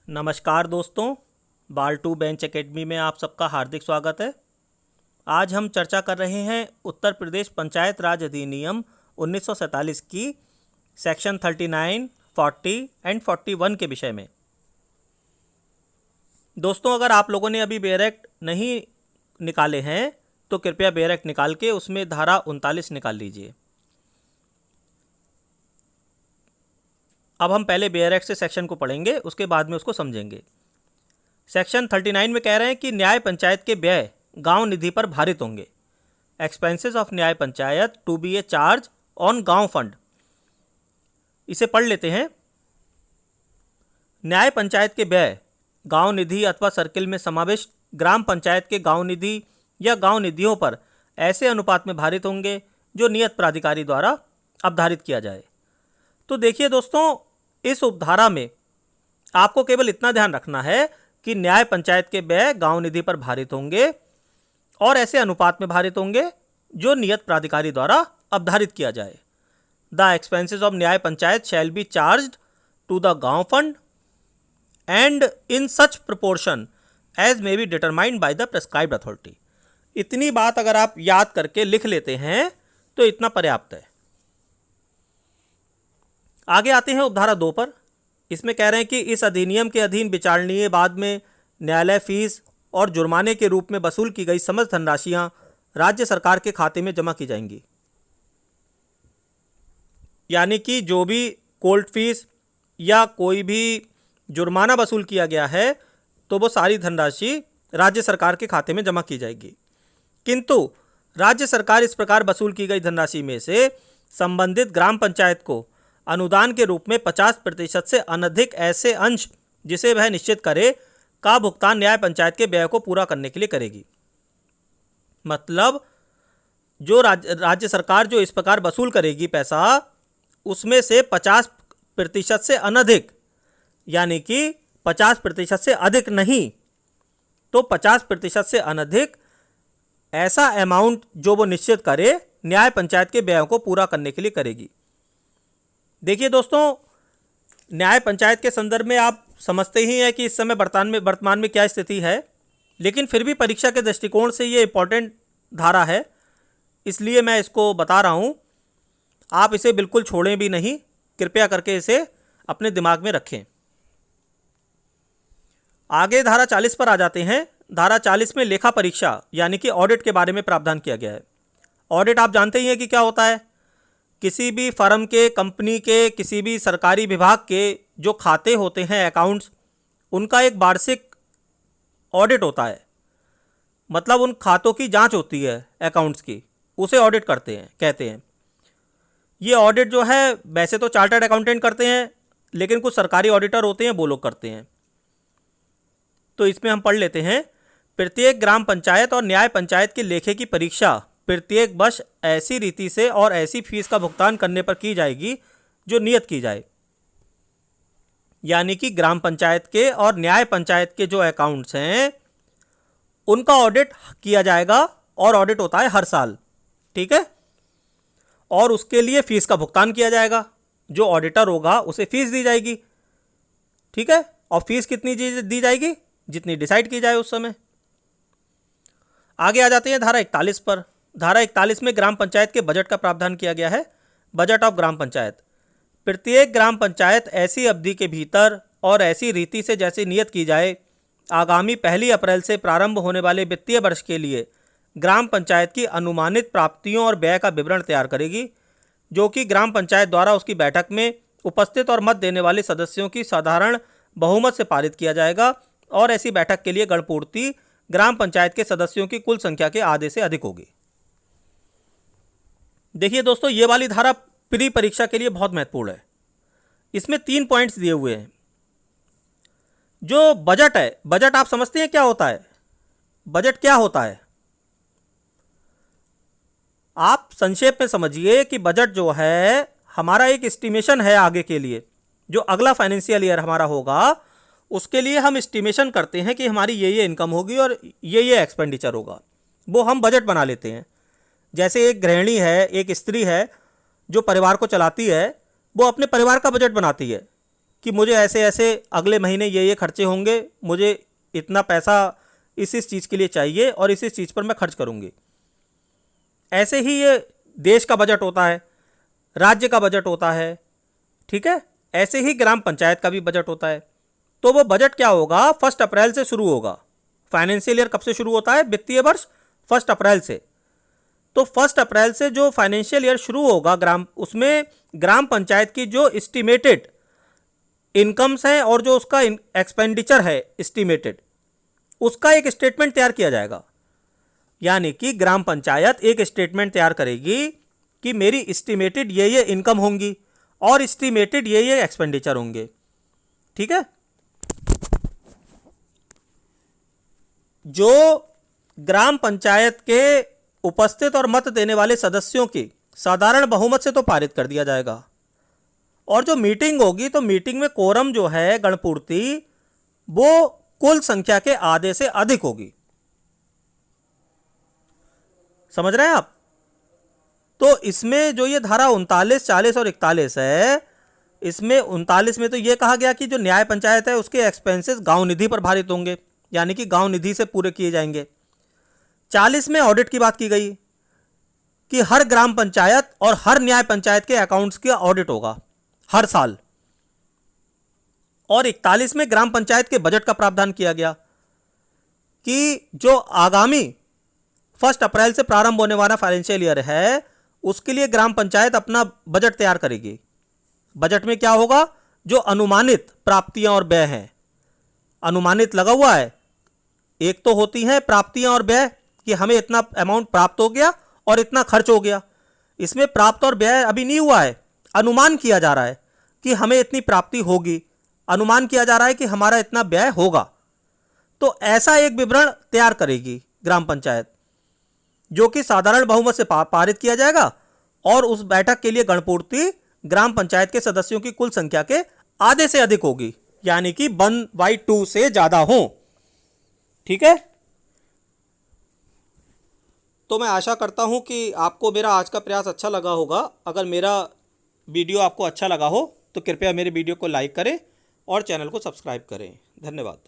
नमस्कार दोस्तों, बाल टू बेंच एकेडमी में आप सबका हार्दिक स्वागत है। आज हम चर्चा कर रहे हैं उत्तर प्रदेश पंचायत राज अधिनियम 1947 की सेक्शन 39, 40 एंड 41 के विषय में। दोस्तों, अगर आप लोगों ने अभी बेयर एक्ट नहीं निकाले हैं तो कृपया बेयर एक्ट निकाल के उसमें धारा 39 निकाल लीजिए। अब हम पहले बेयर एक्ट से सेक्शन को पढ़ेंगे, उसके बाद में उसको समझेंगे। सेक्शन 39 में कह रहे हैं कि न्याय पंचायत के व्यय गांव निधि पर भारित होंगे। Expenses of Nyaya Panchayat to be a charge on gaon fund. इसे पढ़ लेते हैं। न्याय पंचायत के व्यय गांव निधि अथवा सर्किल में समाविष्ट ग्राम पंचायत के गांव निधि या गांव निधियों पर ऐसे अनुपात में भारित होंगे जो नियत प्राधिकारी द्वारा अवधारित किया जाए। तो देखिए दोस्तों, इस उपधारा में आपको केवल इतना ध्यान रखना है कि न्याय पंचायत के व्यय गांव निधि पर भारित होंगे और ऐसे अनुपात में भारित होंगे जो नियत प्राधिकारी द्वारा अवधारित किया जाए। The expenses of Nyaya Panchayat shall be charged to the gaon fund and in such proportion as may be determined by the prescribed authority. इतनी बात अगर आप याद करके लिख लेते हैं तो इतना पर्याप्त है। आगे आते हैं उपधारा 2 पर। इसमें कह रहे हैं कि इस अधिनियम के अधीन विचारणीय बाद में न्यायालय फीस और जुर्माने के रूप में वसूल की गई समस्त धनराशियां राज्य सरकार के खाते में जमा की जाएंगी। यानी कि जो भी कोर्ट फीस या कोई भी जुर्माना वसूल किया गया है तो वो सारी धनराशि राज्य सरकार के खाते में जमा की जाएगी। किंतु राज्य सरकार इस प्रकार वसूल की गई धनराशि में से संबंधित ग्राम पंचायत को अनुदान के रूप में 50% से अनधिक ऐसे अंश जिसे वह निश्चित करे का भुगतान न्याय पंचायत के व्यय को पूरा करने के लिए करेगी। मतलब जो राज्य सरकार जो इस प्रकार वसूल करेगी पैसा, उसमें से 50% से अनधिक, यानी कि 50% से अधिक नहीं तो 50% से अनधिक ऐसा अमाउंट जो वो निश्चित करे न्याय पंचायत के व्ययों को पूरा करने के लिए करेगी। देखिए दोस्तों, न्याय पंचायत के संदर्भ में आप समझते ही हैं कि इस समय वर्तमान में क्या स्थिति है, लेकिन फिर भी परीक्षा के दृष्टिकोण से ये इम्पोर्टेंट धारा है, इसलिए मैं इसको बता रहा हूँ। आप इसे बिल्कुल छोड़ें भी नहीं, कृपया करके इसे अपने दिमाग में रखें। आगे धारा 40 पर आ जाते हैं। धारा 40 में लेखा परीक्षा यानी कि ऑडिट के बारे में प्रावधान किया गया है। ऑडिट आप जानते ही हैं कि क्या होता है। किसी भी फर्म के, कंपनी के, किसी भी सरकारी विभाग के जो खाते होते हैं, अकाउंट्स, उनका एक वार्षिक ऑडिट होता है। मतलब उन खातों की जांच होती है अकाउंट्स की, उसे ऑडिट कहते हैं। ये ऑडिट जो है वैसे तो चार्टर्ड अकाउंटेंट करते हैं, लेकिन कुछ सरकारी ऑडिटर होते हैं वो लोग करते हैं। तो इसमें हम पढ़ लेते हैं। प्रत्येक ग्राम पंचायत और न्याय पंचायत के लेखे की परीक्षा प्रत्येक वर्ष ऐसी रीति से और ऐसी फीस का भुगतान करने पर की जाएगी जो नियत की जाए। यानी कि ग्राम पंचायत के और न्याय पंचायत के जो अकाउंट्स हैं उनका ऑडिट किया जाएगा, और ऑडिट होता है हर साल, ठीक है। और उसके लिए फीस का भुगतान किया जाएगा। जो ऑडिटर होगा उसे फीस दी जाएगी, ठीक है। और फीस कितनी दी जाएगी? जितनी डिसाइड की जाए उस समय। आगे आ जाते हैं धारा 41 पर। धारा 41 में ग्राम पंचायत के बजट का प्रावधान किया गया है। Budget of gram panchayat. प्रत्येक ग्राम पंचायत ऐसी अवधि के भीतर और ऐसी रीति से जैसे नियत की जाए आगामी 1 अप्रैल से प्रारंभ होने वाले वित्तीय वर्ष के लिए ग्राम पंचायत की अनुमानित प्राप्तियों और व्यय का विवरण तैयार करेगी, जो कि ग्राम पंचायत द्वारा उसकी बैठक में उपस्थित और मत देने वाले सदस्यों की साधारण बहुमत से पारित किया जाएगा। और ऐसी बैठक के लिए गणपूर्ति ग्राम पंचायत के सदस्यों की कुल संख्या के आधे से अधिक होगी। देखिए दोस्तों, ये वाली धारा प्री परीक्षा के लिए बहुत महत्वपूर्ण है। इसमें 3 पॉइंट्स दिए हुए हैं। जो बजट है, बजट आप समझते हैं क्या होता है? बजट क्या होता है? आप संक्षेप में समझिए कि बजट जो है हमारा एक एस्टिमेशन है आगे के लिए। जो अगला फाइनेंशियल ईयर हमारा होगा उसके लिए हम एस्टिमेशन करते हैं कि हमारी ये इनकम होगी और ये एक्सपेंडिचर होगा, वो हम बजट बना लेते हैं। जैसे एक गृहिणी है, एक स्त्री है जो परिवार को चलाती है, वो अपने परिवार का बजट बनाती है कि मुझे ऐसे ऐसे अगले महीने ये खर्चे होंगे, मुझे इतना पैसा इस चीज़ के लिए चाहिए और इस चीज़ पर मैं खर्च करूँगी। ऐसे ही ये देश का बजट होता है, राज्य का बजट होता है, ठीक है। ऐसे ही ग्राम पंचायत का भी बजट होता है। तो वो बजट क्या होगा, 1 अप्रैल से शुरू होगा। फाइनेंशियल ईयर कब से शुरू होता है, वित्तीय वर्ष 1 अप्रैल से। तो 1 अप्रैल से जो फाइनेंशियल ईयर शुरू होगा उसमें ग्राम पंचायत की जो एस्टिमेटेड इनकम्स हैं और जो उसका एक्सपेंडिचर है एस्टिमेटेड, उसका एक स्टेटमेंट तैयार किया जाएगा। यानी कि ग्राम पंचायत एक स्टेटमेंट तैयार करेगी कि मेरी एस्टिमेटेड ये इनकम होंगी और एस्टिमेटेड ये एक्सपेंडिचर होंगे, ठीक है। जो ग्राम पंचायत के उपस्थित और मत देने वाले सदस्यों की साधारण बहुमत से तो पारित कर दिया जाएगा, और जो मीटिंग होगी तो मीटिंग में कोरम जो है गणपूर्ति वो कुल संख्या के आधे से अधिक होगी। समझ रहे हैं आप। तो इसमें जो ये धारा 39, 40 और 41 है, इसमें 39 में तो ये कहा गया कि जो न्याय पंचायत है उसके एक्सपेंसेस गांव निधि पर भारित होंगे, यानी कि गांव निधि से पूरे किए जाएंगे। 40 में ऑडिट की बात की गई कि हर ग्राम पंचायत और हर न्याय पंचायत के अकाउंट्स का ऑडिट होगा हर साल। और 41 में ग्राम पंचायत के बजट का प्रावधान किया गया कि जो आगामी 1 अप्रैल से प्रारंभ होने वाला फाइनेंशियल ईयर है उसके लिए ग्राम पंचायत अपना बजट तैयार करेगी। बजट में क्या होगा, जो अनुमानित प्राप्तियां और व्यय हैं, अनुमानित लगा हुआ है। एक तो होती हैं प्राप्तियां और व्यय कि हमें इतना अमाउंट प्राप्त हो गया और इतना खर्च हो गया। इसमें प्राप्त और व्यय अभी नहीं हुआ है, अनुमान किया जा रहा है कि हमें इतनी प्राप्ति होगी, अनुमान किया जा रहा है कि हमारा इतना व्यय होगा। तो ऐसा एक विवरण तैयार करेगी ग्राम पंचायत, जो कि साधारण बहुमत से पारित किया जाएगा, और उस बैठक के लिए गणपूर्ति ग्राम पंचायत के सदस्यों की कुल संख्या के आधे से अधिक होगी, यानी कि 1/2 से ज्यादा हो, ठीक है। तो मैं आशा करता हूं कि आपको मेरा आज का प्रयास अच्छा लगा होगा। अगर मेरा वीडियो आपको अच्छा लगा हो तो कृपया मेरे वीडियो को लाइक करें और चैनल को सब्सक्राइब करें। धन्यवाद।